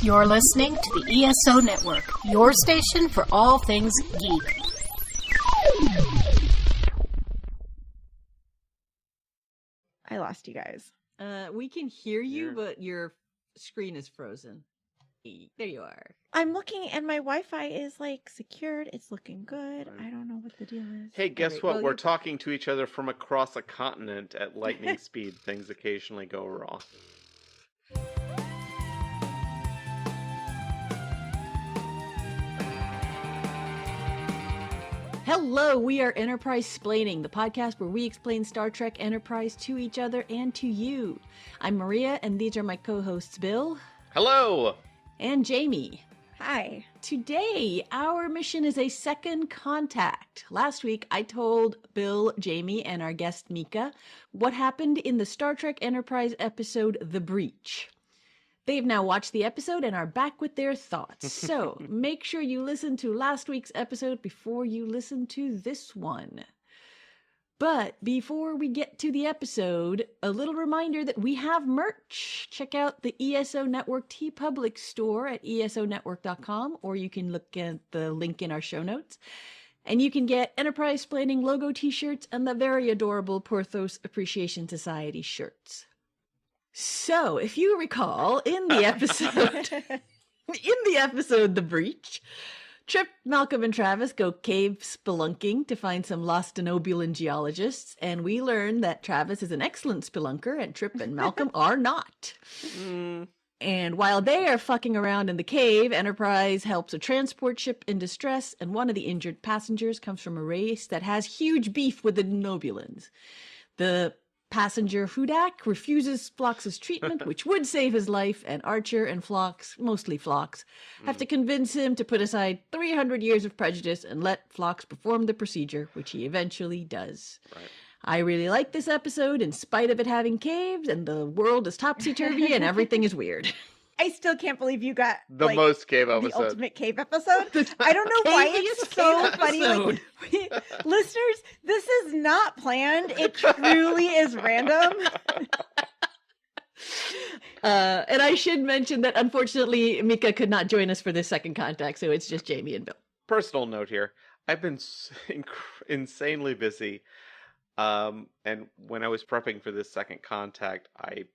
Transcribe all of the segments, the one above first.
You're listening to the ESO Network, your station for all things geek. I lost you guys. We can hear you, but your screen is frozen. There you are. I'm looking and my Wi-Fi is like secured. It's looking good. I don't know what the deal is. Hey, guess right, what? well, We're talking to each other from across a continent at lightning speed. Things occasionally go wrong. Hello, we are Enterprise Splaining, the podcast where we explain Star Trek Enterprise to each other and to you. I'm Maria, and these are my co-hosts Bill. Hello! And Jamie. Hi. Today, our mission is a second contact. Last week, I told Bill, Jamie, and our guest Mika what happened in the Star Trek Enterprise episode The Breach. They've now watched the episode and are back with their thoughts. So make sure you listen to last week's episode before you listen to this one. But before we get to the episode, a little reminder that we have merch. Check out the ESO Network TeePublic store at esonetwork.com, or you can look at the link in our show notes. And you can get Enterprise Splaining logo t-shirts and the very adorable Porthos Appreciation Society shirts. So, if you recall, in the episode The Breach, Trip, Malcolm, and Travis go cave spelunking to find some lost Denobulan geologists, and we learn that Travis is an excellent spelunker and Trip and Malcolm are not. And while they are fucking around in the cave, Enterprise helps a transport ship in distress, and one of the injured passengers comes from a race that has huge beef with the Denobulans. The passenger Hudak refuses Phlox's treatment, which would save his life, and Archer and Phlox, mostly Phlox, have to convince him to put aside 300 years of prejudice and let Phlox perform the procedure, which he eventually does. Right. I really like this episode in spite of it having caves and the world is topsy-turvy and everything is weird. I still can't believe you got The most cave the episode. ultimate cave episode. I don't know why it's so funny. Like, listeners, this is not planned. It truly is random. And I should mention that unfortunately Mika could not join us for this second contact, so it's just Jamie and Bill. Personal note here. I've been insanely busy. And when I was prepping for this second contact, I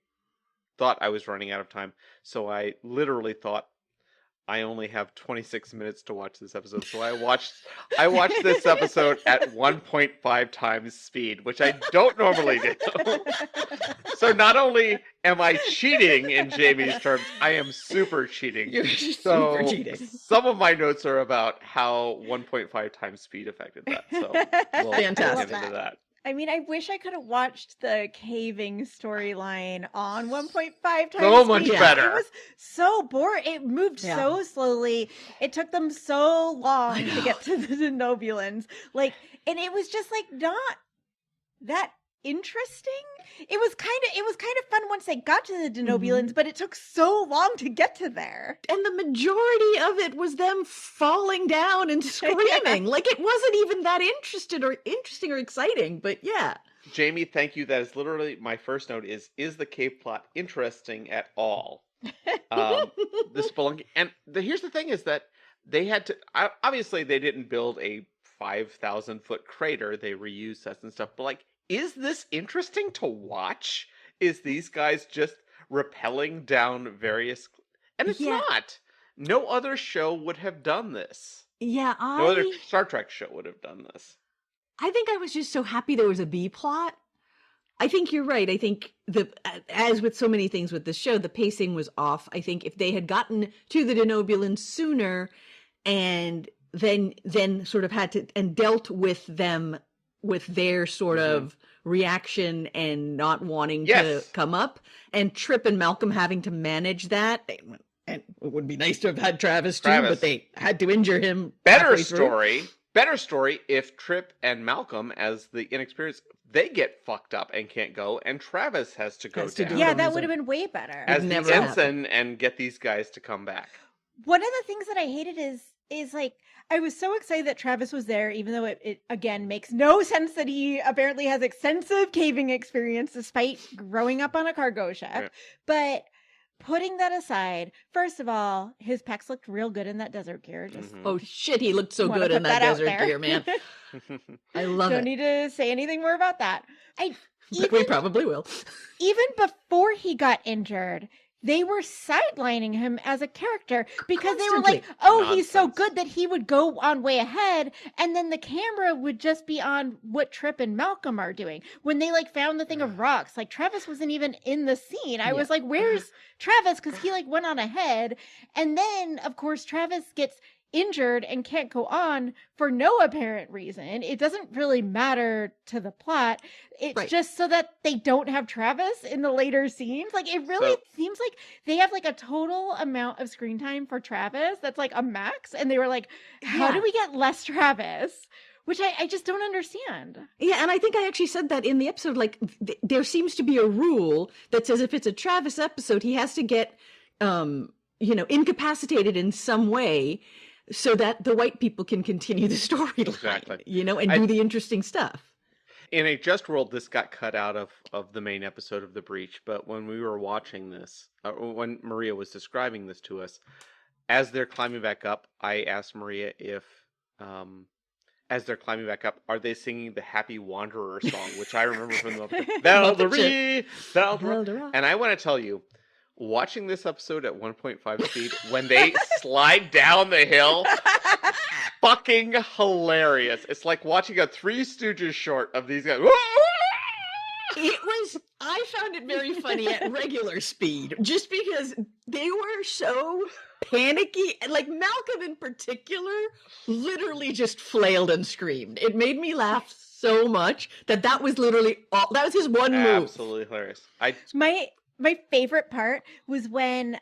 thought I was running out of time, so I literally thought I only have 26 minutes to watch this episode. So I watched this episode at 1.5 times speed, which I don't normally do. So not only am I cheating in Jamie's terms, I am super cheating. You're super cheating. Some of my notes are about how 1.5 times speed affected that. So we'll Fantastic. get into that. I mean, I wish I could have watched the caving storyline on 1.5 times So much speed. better. It was so boring. It moved so slowly. It took them so long to get to the Denobulans. And it was just not that interesting. It was kind of fun once they got to the Denobulans, but it took so long to get to there. And the majority of it was them falling down and screaming. It wasn't even that interesting or exciting, but yeah. Jamie, thank you. That is literally my first note is the cave plot interesting at all? The spelunking. And here's the thing is that they had to, obviously they didn't build a 5,000 foot crater. They reused sets and stuff, but is this interesting to watch? Is these guys just rappelling down various... And it's not. No other show would have done this. Yeah, No other Star Trek show would have done this. I think I was just so happy there was a B plot. I think you're right. I think as with so many things with this show, the pacing was off. I think if they had gotten to the Denobulans sooner and then sort of had to and dealt with them with their sort of reaction and not wanting to come up, and Trip and Malcolm having to manage that. And it would be nice to have had Travis too, but they had to injure him. Better story if Trip and Malcolm, as the inexperienced, they get fucked up and can't go, and Travis has to go down. Yeah, that would have been way better. As the ensign and get these guys to come back. One of the things that I hated is I was so excited that Travis was there, even though it again makes no sense that he apparently has extensive caving experience despite growing up on a cargo ship. Right. But putting that aside, first of all, his pecs looked real good in that desert gear. Just Oh shit, he looked so wanna good in put that out desert there. gear, man. I love Don't it. need to say anything more about that. But we probably will. Even before he got injured, they were sidelining him as a character because they were like, Constantly. oh, he's so Nonsense. good that he would go on way ahead. And then the camera would just be on what Trip and Malcolm are doing. When they like found the thing of rocks, like Travis wasn't even in the scene. I was like, where's Travis? Because he like went on ahead. And then, of course, Travis gets injured and can't go on for no apparent reason. It doesn't really matter to the plot. It's just so that they don't have Travis in the later scenes. Like, it really seems like they have like a total amount of screen time for Travis that's like a max, and they were like, how do we get less Travis? Which I just don't understand. Yeah, and I think I actually said that in the episode. Like, there seems to be a rule that says if it's a Travis episode, he has to get, incapacitated in some way so that the white people can continue the storyline, Exactly. And do the interesting stuff. In a just world, this got cut out of the main episode of The Breach, but when we were watching this, when Maria was describing this to us, as they're climbing back up, I asked Maria if, as they're climbing back up, are they singing the Happy Wanderer song, which I remember from the Valkyrie, Valkyrie. And I want to tell you, watching this episode at 1.5 speed, when they slide down the hill, fucking hilarious. It's like watching a Three Stooges short of these guys. I found it very funny at regular speed, just because they were so panicky. And like Malcolm in particular, literally just flailed and screamed. It made me laugh so much that was literally that was his one move. Absolutely hilarious. My favorite part was when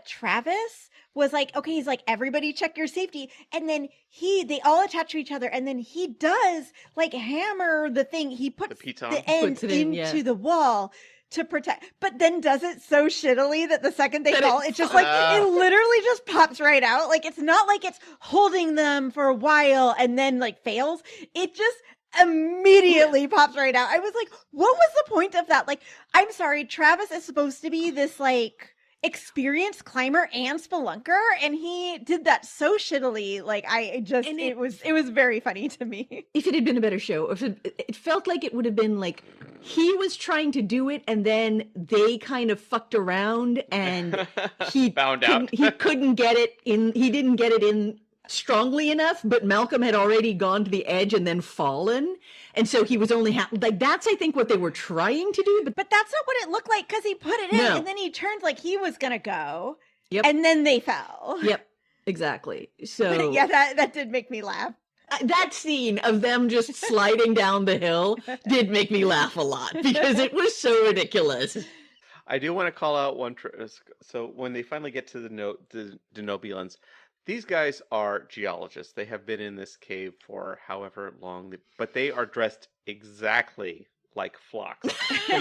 Travis was like, okay, he's like, everybody check your safety. And then they all attach to each other. And then he does like hammer the thing. He puts the end into the wall to protect, but then does it so shittily that the second they fall, it's just like, it literally just pops right out. Like, it's not like it's holding them for a while and then like fails. It just immediately pops right out. I was like, what was the point of that? Like, I'm sorry, Travis is supposed to be this like experienced climber and spelunker, and he did that so shittily. Like, it was very funny to me. If it had been a better show, if it felt like it would have been like he was trying to do it and then they kind of fucked around and he found out he couldn't get it in. He didn't get it in strongly enough, but Malcolm had already gone to the edge and then fallen, and so he was only like, that's I think what they were trying to do, but that's not what it looked like, because he put it in and then he turned like he was gonna go, and then they fell. Exactly. So yeah, that did make me laugh. That scene of them just sliding down the hill did make me laugh a lot because it was so ridiculous. I do want to call out one. So when they finally get to the Denobulans, these guys are geologists. They have been in this cave for however long, but they are dressed exactly like flocks. So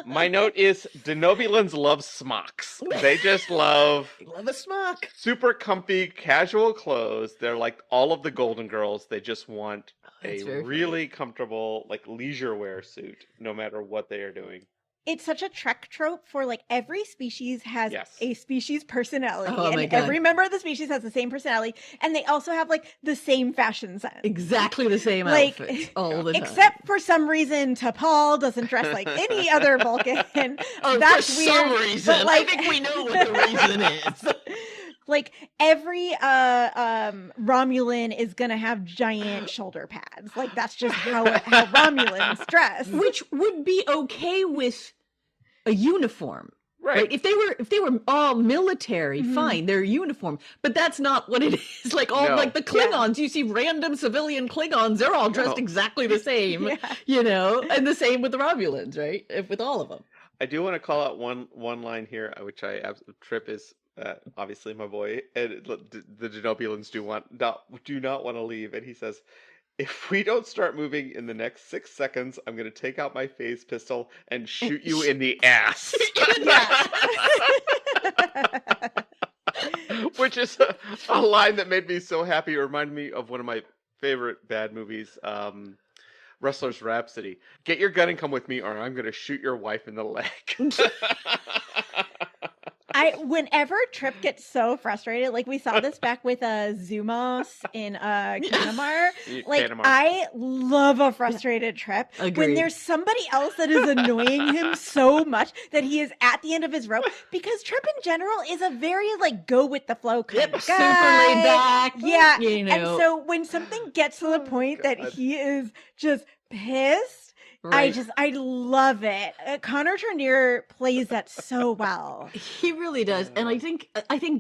my note is Denobulans love smocks. They just love a smock. Super comfy, casual clothes. They're like all of the Golden Girls. They just want a really comfortable, like leisure wear suit, no matter what they are doing. It's such a Trek trope for like every species has a species personality, and God. every member of the species has the same personality, and they also have like the same fashion sense, exactly the same outfits all the time. Except for some reason, T'Pol doesn't dress like any other Vulcan. That's for weird. Some reason, but, like, I think we know what the reason is. Like every Romulan is gonna have giant shoulder pads. Like that's just how Romulans dress, which would be okay with a uniform, right? If they were all military, fine, they're uniform. But that's not what it is. Like like the Klingons, you see random civilian Klingons, they're all dressed exactly the same, and the same with the Romulans, right? With all of them. I do want to call out one line here, which Trip is. Obviously my boy, and the Denobulans do not want to leave, and he says, if we don't start moving in the next 6 seconds, I'm going to take out my phase pistol and shoot you in the ass. Which is a line that made me so happy. It reminded me of one of my favorite bad movies, Wrestler's Rhapsody. Get your gun and come with me, or I'm going to shoot your wife in the leg. Whenever Trip gets so frustrated, like we saw this back with Zumos in Kanamar. Like Kanamar. I love a frustrated Trip. Agreed. When there's somebody else that is annoying him so much that he is at the end of his rope, because Trip in general is a very like go with the flow kind of guy. Super laid back. Yeah. You know. And so when something gets to the point that he is just pissed, Right. I love it. Connor Turnier plays that so well. He really does. And I think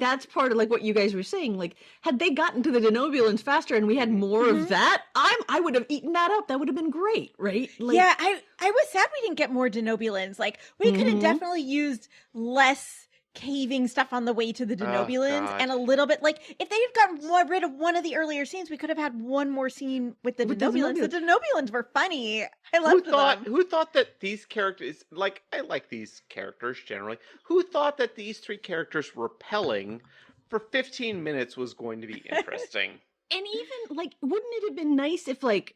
that's part of like what you guys were saying. Like, had they gotten to the Denobulans faster and we had more of that, I would have eaten that up. That would have been great, right? Like, Yeah, I was sad we didn't get more Denobulans. Like, we could have definitely used less caving stuff on the way to the Denobulans God. and a little bit like if they had gotten rid of one of the earlier scenes, we could have had one more scene with the Denobulans. The Denobulans were funny. I loved them. Who thought that these characters, like, I like these characters generally. Who thought that these three characters repelling for 15 minutes was going to be interesting? And even like, wouldn't it have been nice if like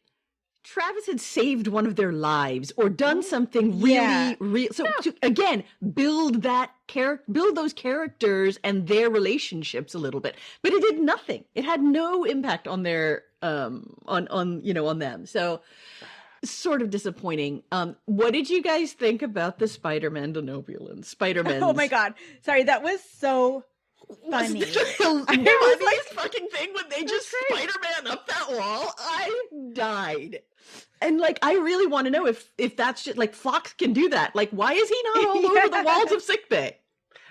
Travis had saved one of their lives or done something really real? So to, again, build those characters and their relationships a little bit. But it did nothing. It had no impact on their on them. So sort of disappointing. What did you guys think about the Spider-Man Denobulans? Spider-Man. Oh my God. Sorry, that was so funny. It was the funniest fucking thing when they just Spider-Man up that wall. I died. And like, I really want to know if that's just like Fox can do that. Like, why is he not all over the walls of sickbay?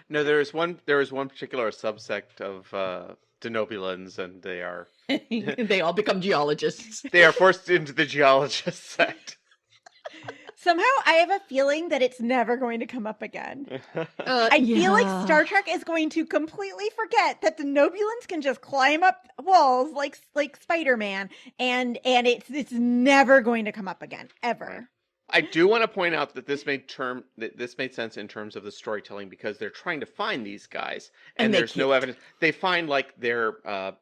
No, there is one particular subsect of Denobulans, and they are They all become geologists. they are forced into the geologist sect. Somehow I have a feeling that it's never going to come up again. I feel like Star Trek is going to completely forget that the Denobulans can just climb up walls like Spider-Man, and it's never going to come up again, ever. I do want to point out that this made sense in terms of the storytelling because they're trying to find these guys and there's no evidence. They find like their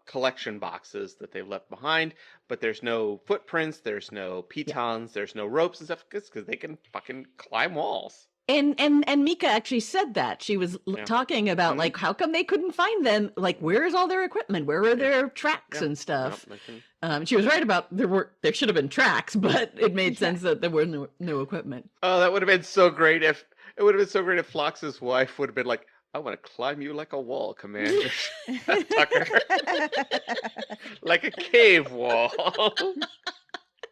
collection boxes that they've left behind, but there's no footprints, there's no pitons, there's no ropes and stuff because they can fucking climb walls. And Mika actually said that. She was talking about like how come they couldn't find them? Like, where is all their equipment? Where are their tracks and stuff? She was right about there should have been tracks, but it made sense that there were no equipment. Oh, that would have been so great if Phlox's wife would have been like, I want to climb you like a wall, Commander Tucker. Like a cave wall.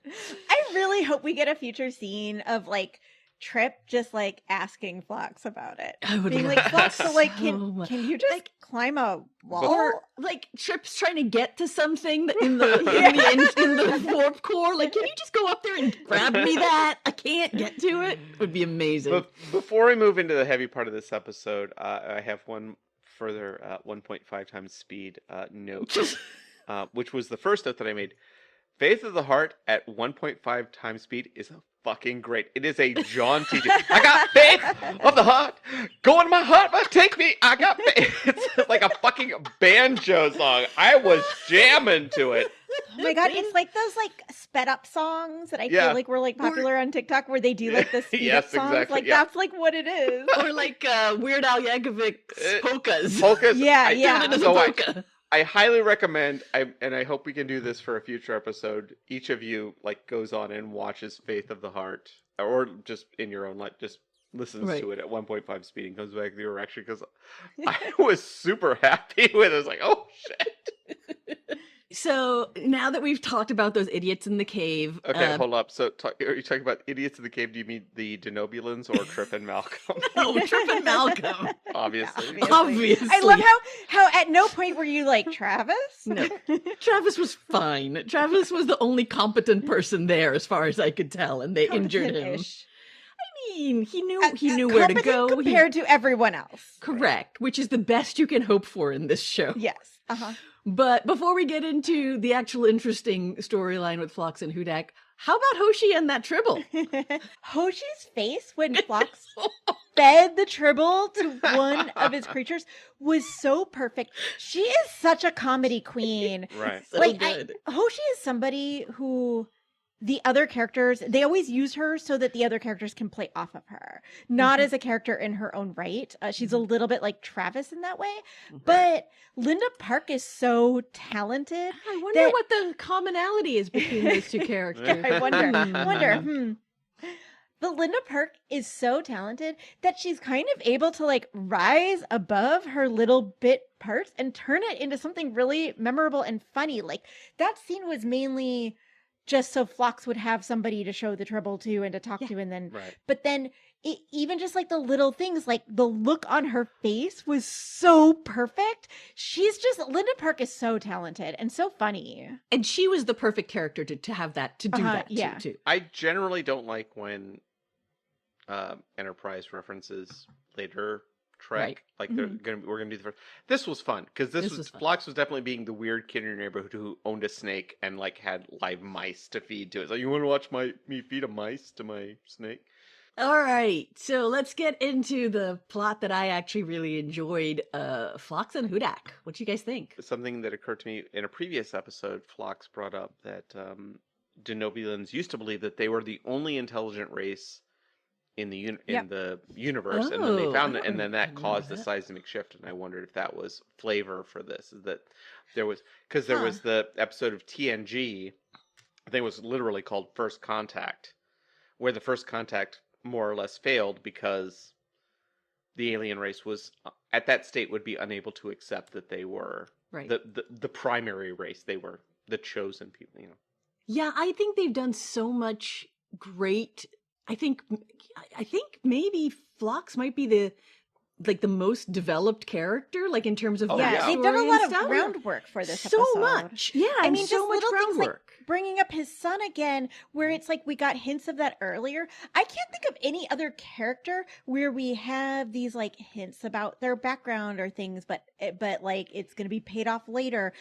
I really hope we get a future scene of like Trip just like asking Phlox about it. I would being love like, Phlox, that so like so much. can you just like climb a wall? Or like Trip's trying to get to something in the warp core. Like, can you just go up there and grab me that? I can't get to it. It would be amazing. But before we move into the heavy part of this episode, I have one further 1.5 times speed note, which was the first note that I made. Faith of the Heart at 1.5 times speed is fucking great. It is a jaunty. I got faith of the heart. Go in my heart, but take me. I got faith. It's like a fucking banjo song. I was jamming to it. Oh my God, it's like those like sped up songs that I feel like were like popular on TikTok where they do like the speed up songs. Exactly, like that's like what it is. Or like Weird Al Yankovic's polkas. Polkas. Polka. I highly recommend, and I hope we can do this for a future episode. Each of you like goes on and watches Faith of the Heart, or just in your own life, just listens to it at 1.5 speed and comes back to the direction because I was super happy with it. I was like, oh shit. So now that we've talked about those idiots in the cave, okay, hold up. So, are you talking about idiots in the cave? Do you mean the Denobulans or Trip and Malcolm? No, Trip and Malcolm. Obviously. Obviously. I love how at no point were you like Travis? No, Travis was fine. Travis was the only competent person there, as far as I could tell, and they injured him. I mean, he knew where to go compared to everyone else. Correct, which is the best you can hope for in this show. Yes. Uh-huh. But before we get into the actual interesting storyline with Phlox and Hudak, how about Hoshi and that Tribble? Hoshi's face when Phlox fed the Tribble to one of his creatures was so perfect. She is such a comedy queen. Right. So like good. Hoshi is somebody who the other characters, they always use her so that the other characters can play off of her, not as a character in her own right. She's a little bit like Travis in that way, but Linda Park is so talented. I wonder what the commonality is between those two characters. I wonder. But Linda Park is so talented that she's kind of able to like rise above her little bit parts and turn it into something really memorable and funny. Like that scene was mainly just so Phlox would have somebody to show the trouble to and to talk to, and then, but then even just like the little things, like the look on her face was so perfect. Linda Park is so talented and so funny. And she was the perfect character to have that, to do that too. I generally don't like when Enterprise references later Trek. Like we're gonna do the first. This was fun because this was Phlox was definitely being the weird kid in your neighborhood who owned a snake and like had live mice to feed to it. So you want to watch me feed a mice to my snake? All right, so let's get into the plot that I actually really enjoyed. Phlox and Hudak. What do you guys think? Something that occurred to me in a previous episode, Phlox brought up that Denobulans used to believe that they were the only intelligent race in the universe, and then they found it, and then that caused the seismic shift. And I wondered if that was flavor for this. Is that there was the episode of TNG, I think it was literally called First Contact, where the first contact more or less failed because the alien race was at that state would be unable to accept that they were the primary race. They were the chosen people. You know. Yeah, I think they've done so much great. I think maybe Phlox might be the most developed character, like in terms of they've done a lot of groundwork for this episode. So much, I mean, so much groundwork. Like bringing up his son again, where it's like we got hints of that earlier. I can't think of any other character where we have these like hints about their background or things, but like it's going to be paid off later.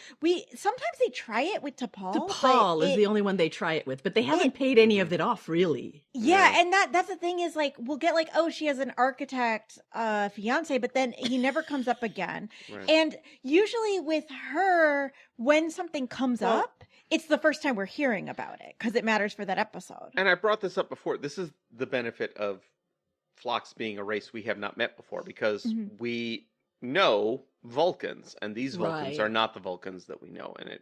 Sometimes they try it with T'Pol. T'Pol is the only one they try it with, but they haven't paid any of it off really. Yeah, and that's the thing is like we'll get like, oh, she has an architect fiance, but then he never comes up again. And usually with her, when something comes up, it's the first time we're hearing about it because it matters for that episode. And I brought this up before. This is the benefit of Phlox being a race we have not met before, because we know Vulcans, and these Vulcans are not the Vulcans that we know, and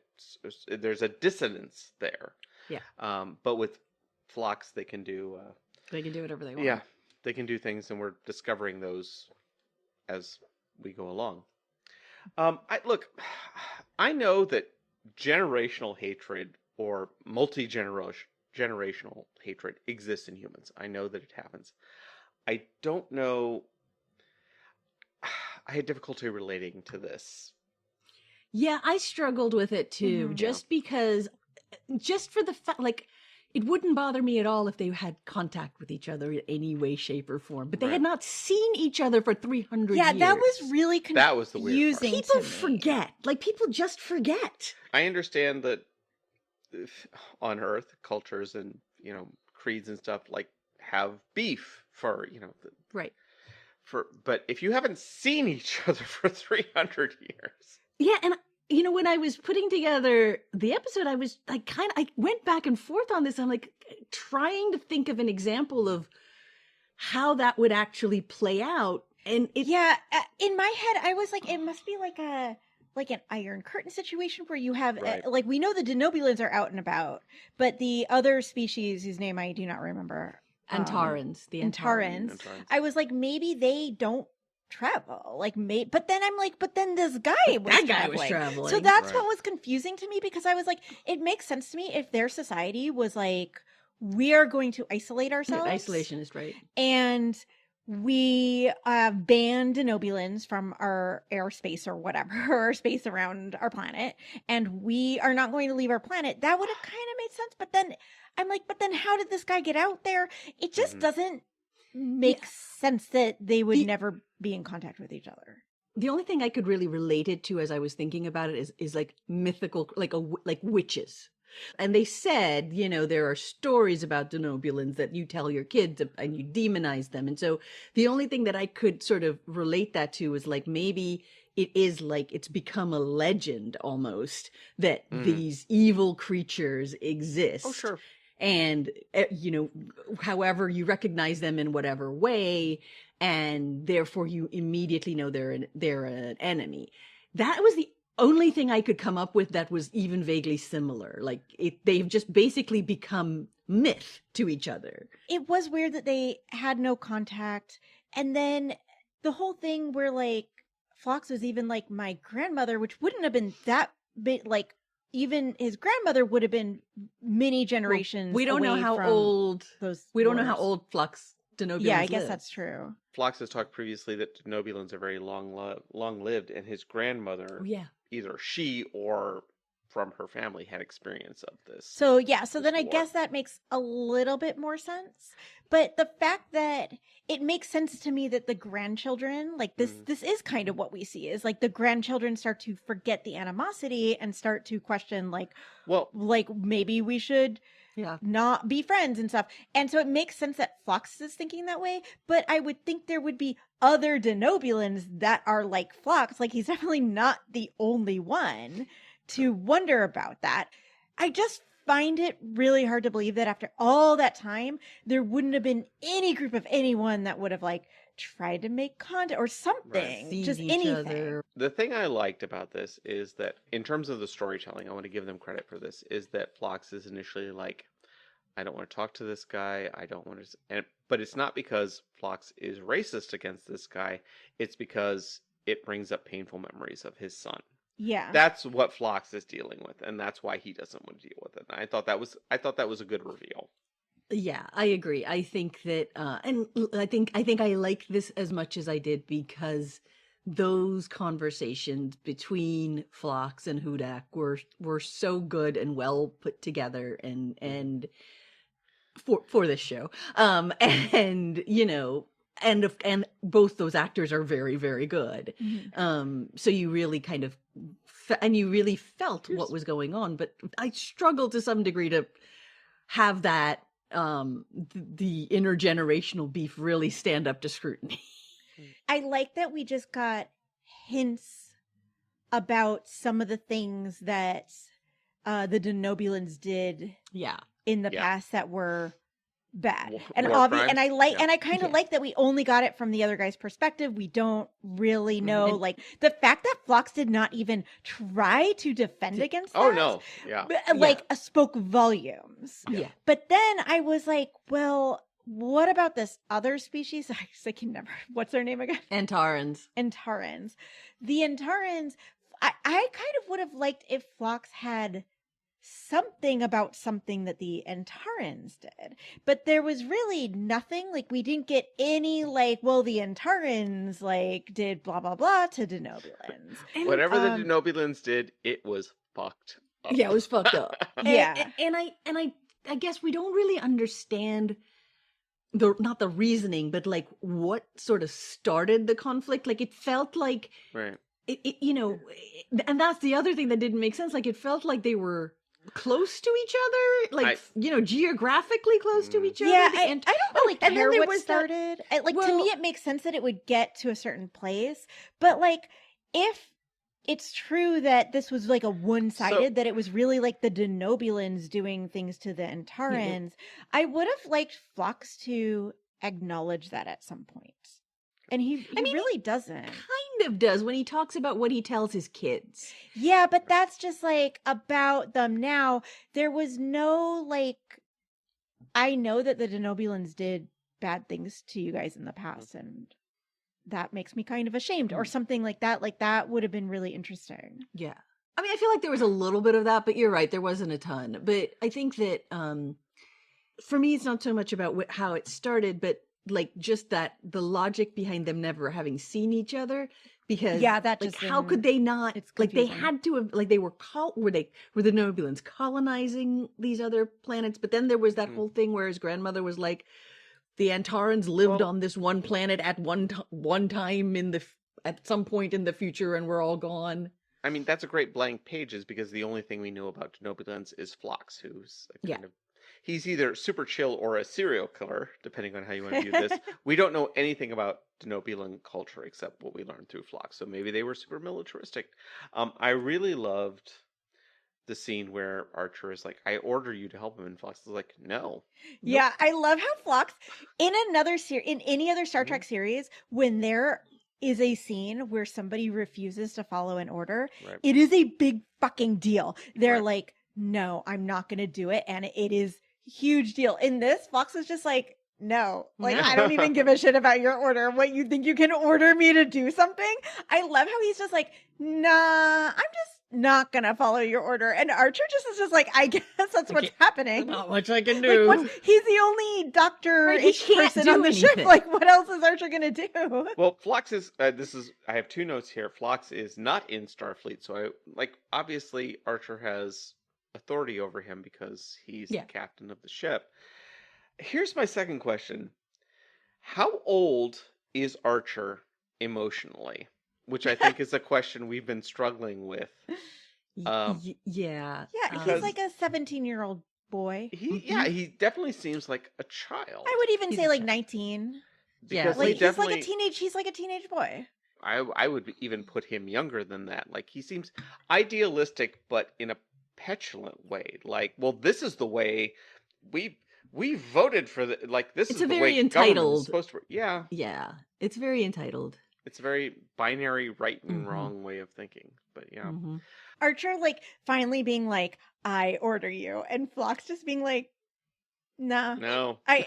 there's a dissonance there. Yeah. But with Phlox, they can do whatever they want. Yeah, they can do things, and we're discovering those as we go along. I know that generational hatred or multi-generational hatred exists in humans. I know that it happens. I don't know. I had difficulty relating to this. Yeah, I struggled with it too, just for the fact, like, it wouldn't bother me at all if they had contact with each other in any way, shape, or form. But they had not seen each other for 300 years. Yeah, that was really confusing. That was the weird part. People forget. Like, people just forget. I understand that on Earth, cultures and, creeds and stuff, like, have beef for, but if you haven't seen each other for 300 years. Yeah, and when I was putting together the episode, I went back and forth on this. I'm like trying to think of an example of how that would actually play out. And in my head, I was like, it must be like an Iron Curtain situation where you have like, we know the Denobulans are out and about, but the other species whose name I do not remember. Antarans. The Antarans. I was like, maybe they don't travel, but then I'm like, but then this guy was traveling. So that's what was confusing to me, because I was like, it makes sense to me if their society was like, we are going to isolate ourselves. Isolationist, right? And we ban Denobulans from our airspace or whatever, our space around our planet, and we are not going to leave our planet. That would have kind of made sense. But then I'm like, but then how did this guy get out there? It just doesn't make sense that they would never be in contact with each other. The only thing I could really relate it to as I was thinking about it is like mythical, like witches. And they said, there are stories about Denobulans that you tell your kids and you demonize them. And so the only thing that I could sort of relate that to is like, maybe it is like it's become a legend almost that these evil creatures exist. Oh, sure. and however you recognize them in whatever way, and therefore you immediately know they're an enemy. That was the only thing I could come up with that was even vaguely similar. Like they've just basically become myth to each other. It was weird that they had no contact. And then the whole thing where like Phlox was even like my grandmother, which wouldn't have been that big. Like even his grandmother would have been many generations. We don't know away how from old those. we don't know how wars. old Phlox Denobulans Yeah, I guess live. that's true. Phlox has talked previously that Denobulans are very long-lived, and his grandmother, Oh, yeah. either she or from her family, had experience of this. So yeah, so then I war. guess that makes a little bit more sense. But the fact that it makes sense to me that the grandchildren, like this is kind of what we see is like the grandchildren start to forget the animosity and start to question like maybe we should not be friends and stuff. And so it makes sense that Phlox is thinking that way, but I would think there would be other Denobulans that are like Phlox. Like he's definitely not the only one to wonder about that. I just find it really hard to believe that after all that time, there wouldn't have been any group of anyone that would have like tried to make contact or something, Right. just Each anything. other. The thing I liked about this is that in terms of the storytelling, I want to give them credit for this, is that Phlox is initially like, I don't want to talk to this guy. I don't want to, but it's not because Phlox is racist against this guy. It's because it brings up painful memories of his son. Yeah. That's what Phlox is dealing with, and that's why he doesn't want to deal with it. And I thought that was a good reveal. Yeah, I agree. I think that, and I think I like this as much as I did because those conversations between Phlox and Hudak were so good and well put together, and for this show, and and both those actors are very, very good. So you really kind of and you really felt what was going on, but I struggled to some degree to have that the intergenerational beef really stand up to scrutiny. I like that we just got hints about some of the things that the Denobulans did in the past that were bad. And and I like and I kind of like that we only got it from the other guy's perspective. We don't really know like the fact that Phlox did not even try to defend against that. Oh no. Yeah. Like spoke volumes. Yeah. But then I was like, well, what about this other species? I can never. What's their name again? Antarans. The Antarans. I kind of would have liked if Phlox had something about something that the Antarans did, but there was really nothing. Like we didn't get any like, well, the Antarans like did blah blah blah to Denobulans. Whatever the Denobulans did, it was fucked up. Yeah, it was fucked up. Yeah, and I guess we don't really understand not the reasoning, but like what sort of started the conflict. Like it felt like and that's the other thing that didn't make sense. Like it felt like they were close to each other, like geographically close to each other. Yeah, I don't really care what started. To me, it makes sense that it would get to a certain place, but like if it's true that this was like a one-sided, that it was really like the Denobulans doing things to the Antarans, I would have liked Phlox to acknowledge that at some point. And he really doesn't. Kind of does when he talks about what he tells his kids. Yeah, but that's just like about them now. There was no like, I know that the Denobulans did bad things to you guys in the past, and that makes me kind of ashamed or something like that. Like that would have been really interesting. Yeah. I mean, I feel like there was a little bit of that, but you're right. There wasn't a ton. But I think that for me, it's not so much about how it started, but like just that the logic behind them never having seen each other, because that like how could they not? It's like they had to have, like they were were the Denobulans colonizing these other planets? But then there was that whole thing where his grandmother was like, the Antarans lived on this one planet at one time at some point in the future, and we're all gone. I mean, that's a great blank pages because the only thing we know about Denobulans is Phlox, who's a kind of, he's either super chill or a serial killer, depending on how you want to view this. We don't know anything about Denobulan culture except what we learned through Phlox, so maybe they were super militaristic. I really loved the scene where Archer is like, I order you to help him, and Fox is like, no. Yeah, I love how Phlox, in any other Star Trek series, when there is a scene where somebody refuses to follow an order, Right. it is a big fucking deal. They're Right. like, no, I'm not going to do it. And it is huge deal. In this, Phlox is just like, no, like, No. I don't even give a shit about your order. What, you think you can order me to do something? I love how he's just like, nah, I'm just not gonna follow your order. And Archer just is just like, I guess that's what's happening. Not much I can do. Like, he's the only doctor-ish He can't person do on the ship. anything. Like, what else is Archer gonna do? Well, Phlox is, I have two notes here. Phlox is not in Starfleet, so obviously Archer has authority over him because he's the captain of the ship. Here's my second question. How old is Archer emotionally? Which I think is a question we've been struggling with. Yeah. Yeah, Because- he's like a 17-year-old boy. He definitely seems like a child. I would even He's say a like child. 19. Because Like, he he's like definitely, a teenage boy. I would even put him younger than that. Like, he seems idealistic, but in a petulant way. Like, well, this is the way we voted for the, like, this It's is a the very way government is entitled- supposed to work. Yeah, Yeah. It's very entitled. it's a very binary right and Mhm. wrong way of thinking. But yeah. Mhm. Archer, like, finally being like, I order you. And Phlox just being like, nah. No. I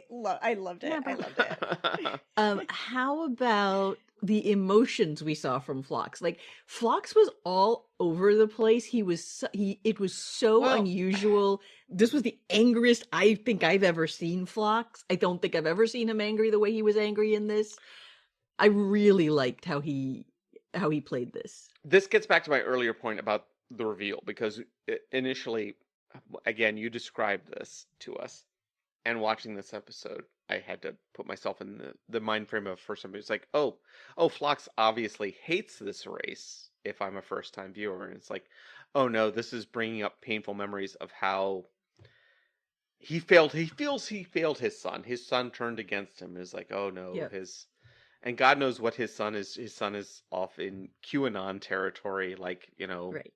loved it. Yeah, I loved it. How about the emotions we saw from Phlox? Like, Phlox was all over the place. It was so Well- unusual. This was the angriest I think I've ever seen Phlox. I don't think I've ever seen him angry the way he was angry in this. I really liked how he played this. This gets back to my earlier point about the reveal, because initially, again, you described this to us, and watching this episode, I had to put myself in the mind frame of for somebody who's like, oh, Phlox obviously hates this race if I'm a first time viewer. And it's like, oh no, this is bringing up painful memories of how he feels he failed his son. His son turned against him. It's like, oh no, Yep. and God knows what his son is. His son is off in QAnon territory, like, Right.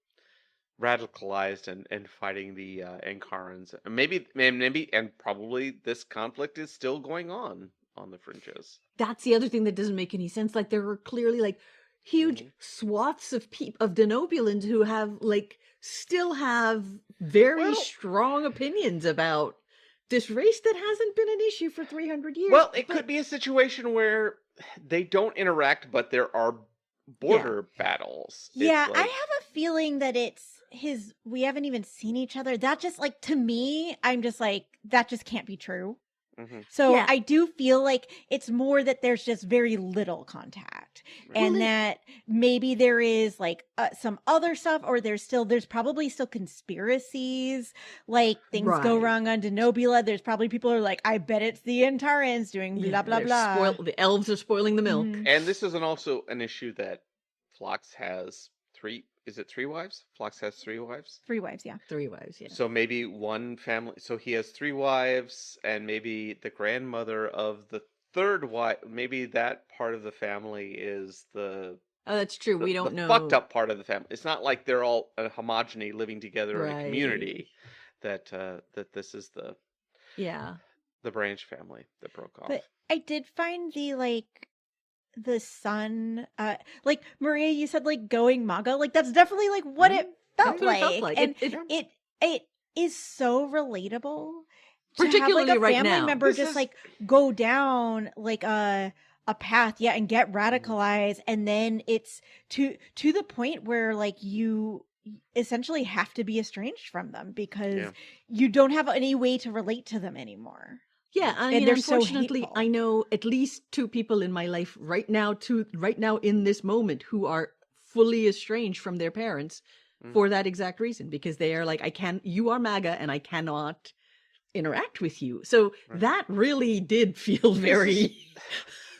radicalized and fighting the Ankarans. Maybe, and probably this conflict is still going on the fringes. That's the other thing that doesn't make any sense. Like, there were clearly like huge swaths of Denobulans who still have very Well- strong opinions about this race that hasn't been an issue for 300 years. Well, it could be a situation where they don't interact, but there are border battles. It's Yeah, I like- have a feeling that we haven't even seen each other. That just, like, to me, I'm just like, that just can't be true. Mhm. So Yeah. I do feel like it's more that there's just very little contact, and Well, that maybe there is like some other stuff, or there's probably still conspiracies, like things go Right. wrong on Denobula. There's probably people who are like, I bet it's the Antarans doing blah blah they're blah. the elves are spoiling the milk. Mhm. And this is also an issue that Phlox has three wives? Phlox has 3 wives? 3 wives, yeah. 3 wives, yeah. So maybe one family. So he has 3 wives, and maybe the grandmother of the 3rd wife. Maybe that part of the family is the Oh, that's true. We don't know. fucked up part of the family. It's not like they're all a homogeny living together in a Right. community. That this is the Yeah. Branch family that broke off. But I did find the son, like Maria, you said like going MAGA, like that's definitely like what it felt That's what it felt like, like. and It- it is so relatable. Particularly to have, like, a right family now. member This just is- like go down like a path, and get radicalized, and then it's to the point where like you essentially have to be estranged from them because Yeah. you don't have any way to relate to them anymore. Yeah, I And mean, they're so unfortunately, hateful. I know at least 2 people in my life right now in this moment who are fully estranged from their parents Mm. for that exact reason, because they are like, you are MAGA and I cannot interact with you. So Right. that really did feel very.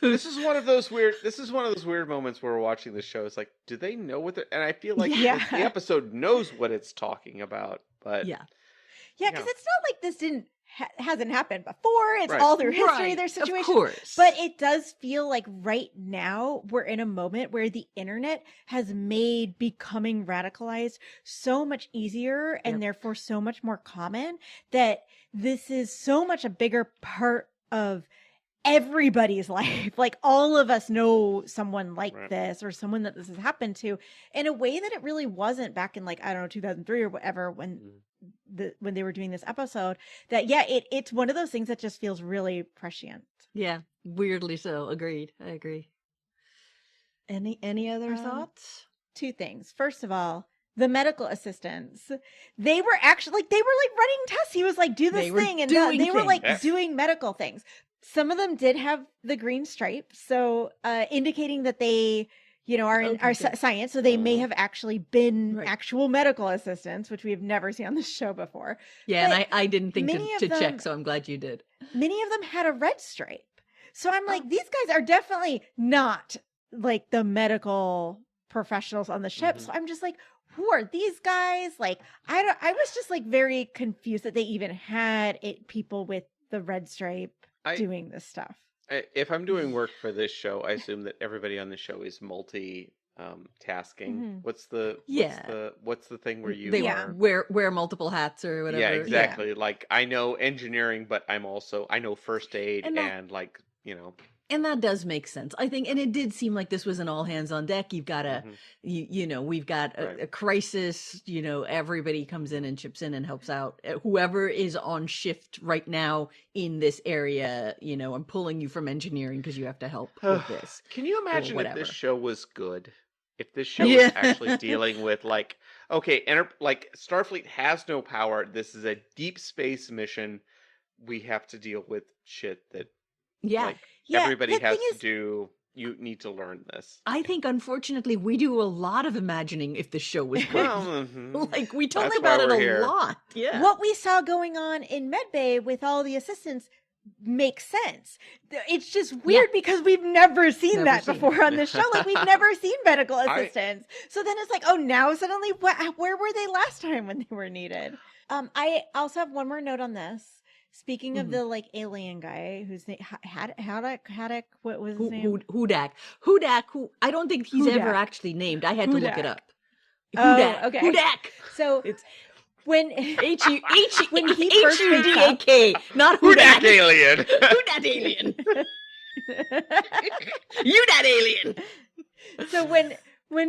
This is one of those weird moments where we're watching the show. It's like, do they know what they're, and I feel like Yeah. the episode knows what it's talking about, but Yeah. Yeah, because Yeah. it's not like this didn't hasn't happened before. It's Right. all through history, Right, their of situation. course. But it does feel like right now we're in a moment where the internet has made becoming radicalized so much easier and Yep. therefore so much more common that this is so much a bigger part of everybody's life. Like all of us know someone like Right. this or someone that this has happened to in a way that it really wasn't back in like, I don't know, 2003 or whatever when when they were doing this episode. That it's one of those things that just feels really prescient. Yeah, weirdly so. Agreed. I agree. Any other thoughts? Two things. First of all, the medical assistants, they were actually like running tests. He was like, do this They were thing, and doing they were like things. doing medical things. Some of them did have the green stripe, so indicating that they, are in our good. science. So they may have actually been Right. actual medical assistants, which we have never seen on the show before. Yeah, But and I didn't think many to of them- check, so I'm glad you did. Many of them had a red stripe. So I'm like, these guys are definitely not like the medical professionals on the ship. Mhm. So I'm just like, who are these guys? Like, I was just like very confused that they even had people with the red stripe doing this stuff. If I'm doing work for this show, I assume that everybody on the show is tasking. Mhm. What's the Yeah. what's the thing where you They are? wear multiple hats or whatever. Yeah, exactly. Like I know engineering, but I know first aid And that- and like, And that does make sense, I think. And it did seem like this was an all hands on deck. You've got a, we've got a crisis. Everybody comes in and chips in and helps out. Whoever is on shift right now in this area, I'm pulling you from engineering because you have to help with this. Can you imagine if whatever. this show was good? If this show was actually dealing with like, okay, like Starfleet has no power. This is a deep space mission. We have to deal with shit that Yeah. everybody the has thing to do. You need to learn this. I think, unfortunately, we do a lot of imagining if the show was good. Well, Like, we talk That's about why it we're a here. lot. Yeah. What we saw going on in Medbay with all the assistants makes sense. It's just weird because we've never seen that before on the show. Like we've never seen medical assistants. So then it's like, oh, now suddenly, where were they last time when they were needed? I also have one more note on this. Speaking of the like alien guy whose name Haddock, what was his name? Hudak, who I don't think he's ever Hudak. actually named. I had to look it up. Oh, Hudak. okay. Hudak. So It's when when he first wakes up, Hudak, not Who that Hudak. alien? Hudak alien. You that alien. so when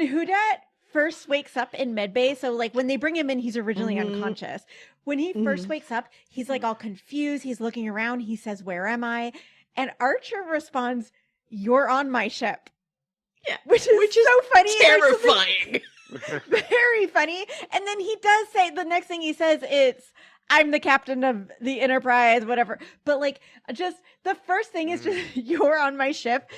Hudat first wakes up in medbay, so like when they bring him in, he's originally unconscious. When he first wakes up, he's like all confused. He's looking around. He says, "Where am I?" And Archer responds, "You're on my ship." Yeah, which is so funny, terrifying. very funny. And then he does say the next thing he says, "It's I'm the captain of the Enterprise," whatever. But like, just the first thing is just "You're on my ship."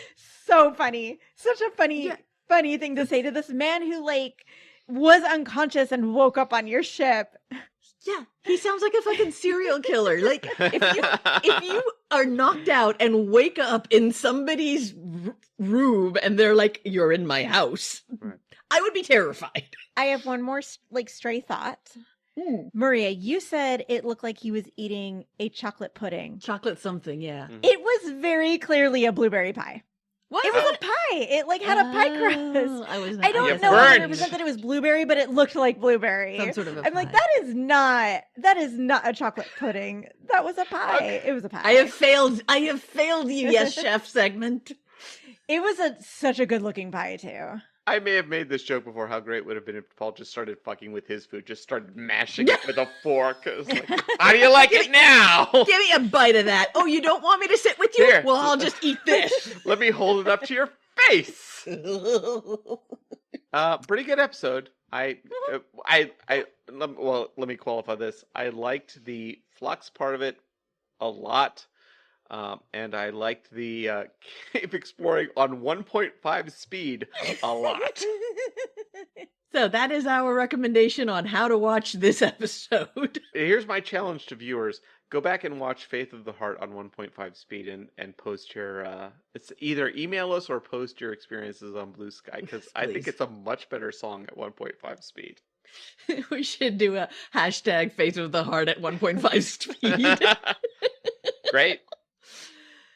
So funny, such a funny thing to say to this man who like was unconscious and woke up on your ship. Yeah, he sounds like a fucking serial killer. Like if you are knocked out and wake up in somebody's room and they're like, "You're in my house," I would be terrified. I have one more like stray thought. Maria, you said it looked like he was eating a chocolate pudding. Chocolate something, yeah. It was very clearly a blueberry pie. What? It was a pie. It like had a pie crust. I don't know 100% that it was blueberry, but it looked like blueberry. Some sort of a I'm like, pie. that is not a chocolate pudding. That was a pie. It was a pie. I have failed you, yes, chef segment. It was such a good looking pie too. I may have made this joke before. How great it would have been if Paul just started fucking with his food, just started mashing it with a fork. It's like, how do you like it now? Give me a bite of that. Oh, you don't want me to sit with you? Here. Well, I'll just eat this. Let me hold it up to your face. Pretty good episode. Well, let me qualify this. I liked the flux part of it a lot. And I liked the cave exploring on 1.5 speed a lot. So that is our recommendation on how to watch this episode. Here's my challenge to viewers. Go back and watch Faith of the Heart on 1.5 speed and post your... it's either email us or post your experiences on Blue Sky, because I think Please. it's a much better song at 1.5 speed. We should do a hashtag Face of the Heart at 1.5 speed. Great.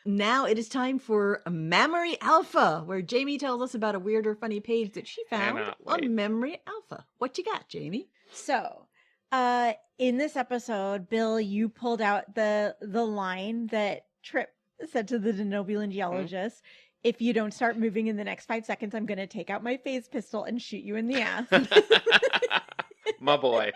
Now it is time for Memory Alpha, where Jamie tells us about a weird or funny page that she found Cannot wait. on Memory Alpha. What you got, Jamie? So, in this episode, Bill, you pulled out the line that Trip said to the Denobulan geologist, if you don't start moving in the next 5 seconds, I'm going to take out my phase pistol and shoot you in the ass. My boy.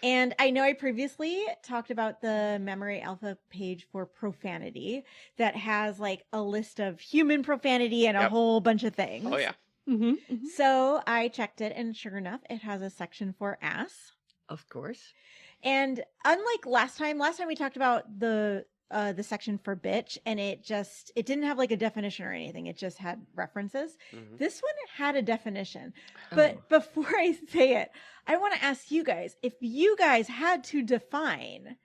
And I know I previously talked about the Memory Alpha page for profanity that has like a list of human profanity and a whole bunch of things. Oh, yeah. Mm-hmm. So I checked it, and sure enough, it has a section for ass. Of course. And unlike last time we talked about the section for bitch, and it didn't have like a definition or anything. It just had references. Mhm. This one had a definition. But before I say it, I want to ask you guys, if you guys had to define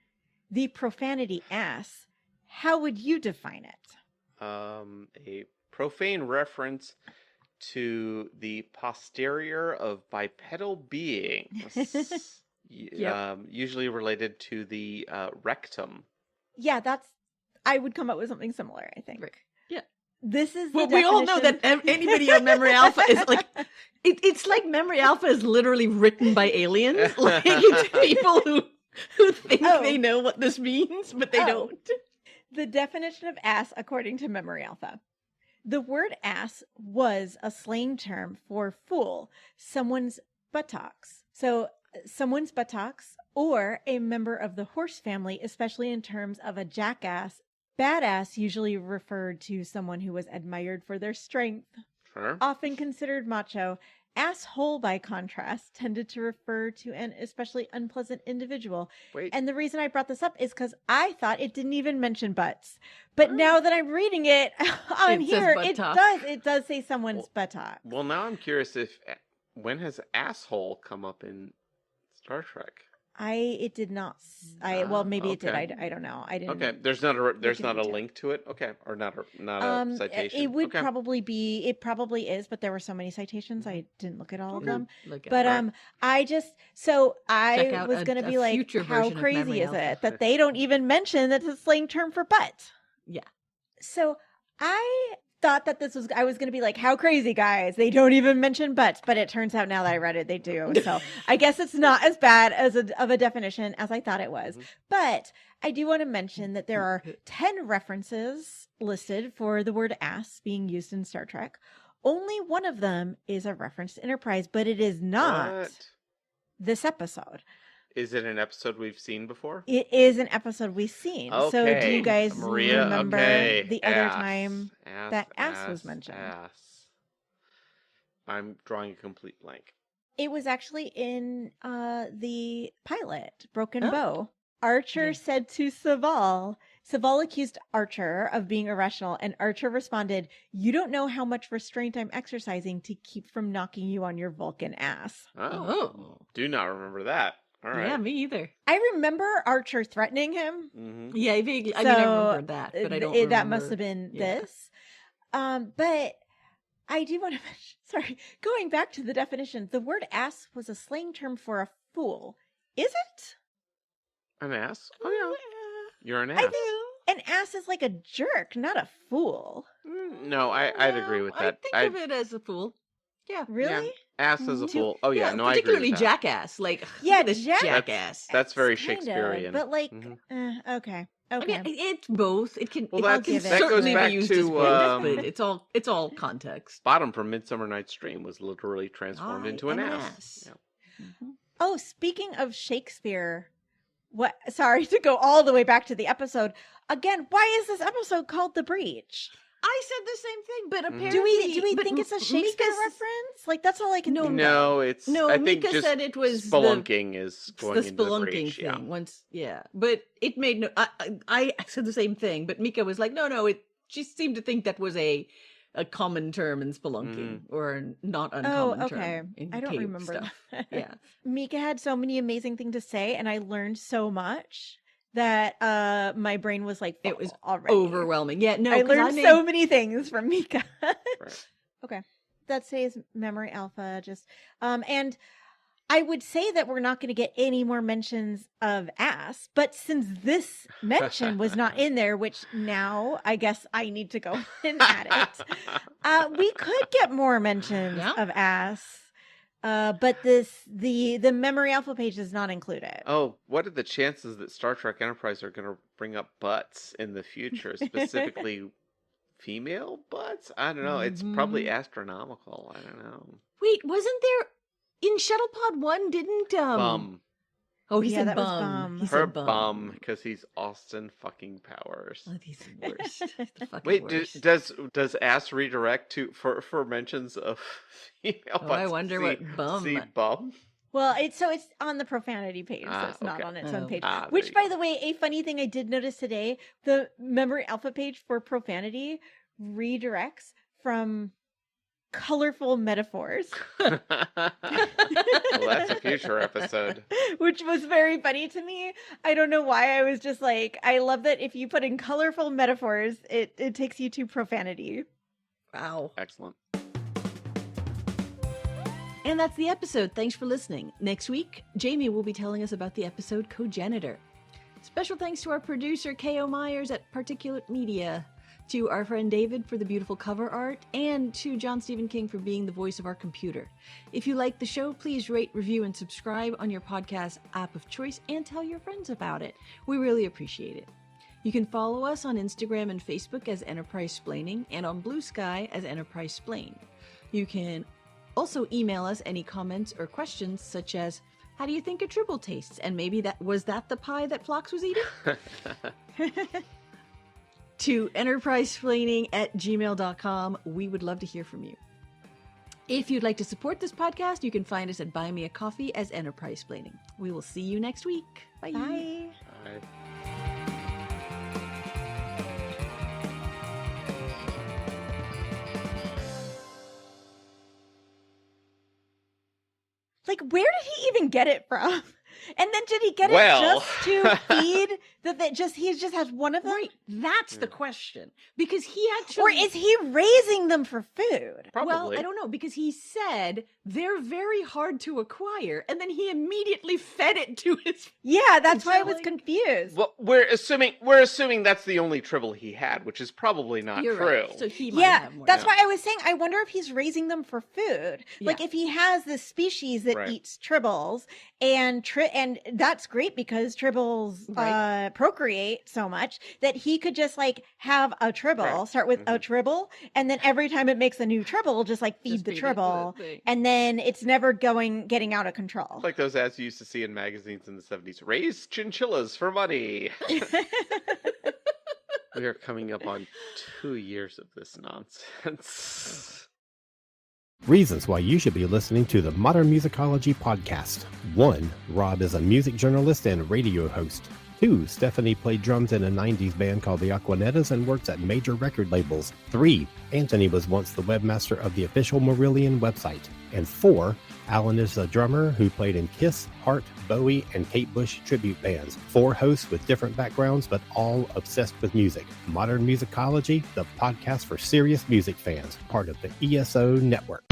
the profanity ass, how would you define it? A profane reference to the posterior of bipedal beings. Usually related to the rectum. Yeah, I would come up with something similar, I think. Right. Yeah. This is the Well, we all know that anybody on Memory Alpha is like, it's like Memory Alpha is literally written by aliens. Like, it's people who think they know what this means, but they don't. The definition of ass, according to Memory Alpha. The word ass was a slang term for fool, someone's buttocks. So someone's buttocks or a member of the horse family, especially in terms of a jackass. Badass usually referred to someone who was admired for their strength, Sure. often considered macho. Asshole, by contrast, tended to refer to an especially unpleasant individual. Wait. And the reason I brought this up is because I thought it didn't even mention butts. But now that I'm reading it on here, it does say someone's buttock. Well, now I'm curious when has asshole come up in Star Trek? It did not. Well, maybe it did. okay. I don't know. I didn't. Okay, there's not a link to it. Okay, or not a citation. It would okay. probably be. It probably is, but there were so many citations, I didn't look at all of them. But I was going to be like, how crazy is it that they don't even mention that it's a slang term for butt? Yeah. So I thought that I was going to be like, how crazy, guys. They don't even mention butts, but it turns out now that I read it, they do. So I guess it's not as bad of a definition as I thought it was. Mm-hmm. But I do want to mention that there are 10 references listed for the word ass being used in Star Trek. Only one of them is a reference to Enterprise, but it is not this episode. Is it an episode we've seen before? It is an episode we've seen. Okay. So do you guys remember the other ass. time that ass was mentioned? Ass. I'm drawing a complete blank. It was actually in the pilot, Broken Bow. Archer said to Saval accused Archer of being irrational, and Archer responded, "You don't know how much restraint I'm exercising to keep from knocking you on your Vulcan ass." Oh. Do not remember that. All right. Yeah, me either. I remember Archer threatening him. Mm-hmm. Yeah, vaguely. I remember that, but I don't remember. That must have been this. But I do want to mention, sorry, going back to the definition, the word ass was a slang term for a fool. Is it? An ass? Oh, yeah. You're an ass. I think an ass is like a jerk, not a fool. No, I'd agree with that. I think of it as a fool. Yeah. Really? Yeah. Ass as a fool. Oh, yeah. No, I agree particularly with that. jackass. Like, yeah, this jackass. That's very kind Shakespearean. But like, mm-hmm. Okay. I mean, it's both. It can. Well, that goes certainly back be used to as both, but it's all context. Bottom from Midsummer Night's Dream was literally transformed into an ass. Yeah. Mm-hmm. Oh, speaking of Shakespeare, sorry to go all the way back to the episode again. Why is this episode called The Breach? I said the same thing, but apparently, do we think it's a Shakespeare reference? Like that's all I can think. No, it's. I think Mika just said it was spelunking is going the into the spelunking breach, thing. But it made no. I said the same thing, but Mika was like, no. She seemed to think that was a common term in spelunking or not uncommon term. In I don't remember stuff. that. Yeah, Mika had so many amazing things to say, and I learned so much that my brain was like, it was already overwhelming. Yeah, no, I learned so many things from Mika. Right. Okay, that says Memory Alpha. Just and I would say that we're not going to get any more mentions of ass, but since this mention was not in there, which now I guess I need to go and add it, we could get more mentions of ass. But the memory alpha page is not included. Oh, what are the chances that Star Trek Enterprise are going to bring up butts in the future, specifically female butts? I don't know. It's probably astronomical. I don't know. Wait, wasn't there in Shuttlepod 1? Didn't Bum. Oh, he Yeah, said that was bum. bum. He Her said bum, because he's Austin fucking Powers. Oh, he's the worst. He's the fucking Wait, worst. does ass redirect to for mentions of female butts? I wonder what bum. See bum? Well, it's on the profanity page, so it's not okay. on its own page. there Which, you by go. the way, a funny thing I did notice today, the memory alpha page for profanity redirects from colorful metaphors. Well, that's a future episode. Which was very funny to me. I don't know why. I was just like, I love that if you put in colorful metaphors, it takes you to profanity. Wow. Excellent. And that's the episode. Thanks for listening. Next week, Jamie will be telling us about the episode Cogenitor. Special thanks to our producer, K.O. Myers at Particulate Media, to our friend David for the beautiful cover art, and to John Stephen King for being the voice of our computer. If you like the show, please rate, review, and subscribe on your podcast app of choice and tell your friends about it. We really appreciate it. You can follow us on Instagram and Facebook as Enterprise Splaining and on Blue Sky as Enterprise Splain. You can also email us any comments or questions such as, how do you think a tribble tastes? And maybe was that the pie that Phlox was eating? To enterprisesplaining@gmail.com. We would love to hear from you. If you'd like to support this podcast, you can find us at Buy Me a Coffee as Enterprise Splaining. We will see you next week. Bye. Bye. Bye. Like, where did he even get it from? And then did he get it just to feed he just has one of them? Right, that's the question. Because he actually... Or is he raising them for food? Probably. Well, I don't know, because he said they're very hard to acquire, and then he immediately fed it to his... Yeah, that's why I was like- confused. Well, we're assuming that's the only tribble he had, which is probably not You're true. right. So he might Yeah, have more. that's why I was saying, I wonder if he's raising them for food. Like, Yeah. if he has this species that Right. eats tribbles, and that's great because tribbles Right. procreate so much that he could just, like, have a tribble, Right. start with a tribble, and then every time it makes a new tribble, just, like, feed Just the feed it to tribble, the thing. and then it's never getting out of control. Like those ads you used to see in magazines in the 70s. Raise chinchillas for money. We are coming up on 2 years of this nonsense. Reasons why you should be listening to the Modern Musicology Podcast. 1. Rob is a music journalist and radio host. 2. Stephanie played drums in a 90s band called the Aquanettas and works at major record labels. 3. Anthony was once the webmaster of the official Marillion website. And 4. Alan is a drummer who played in Kiss, Heart, Bowie, and Kate Bush tribute bands. 4 hosts with different backgrounds, but all obsessed with music. Modern Musicology, the podcast for serious music fans, part of the ESO Network.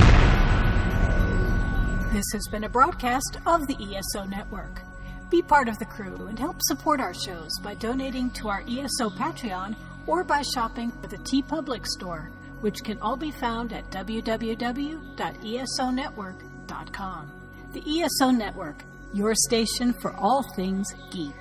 This has been a broadcast of the ESO Network. Be part of the crew and help support our shows by donating to our ESO Patreon or by shopping at the TeePublic store, which can all be found at www.esonetwork.com. The ESO Network, your station for all things geek.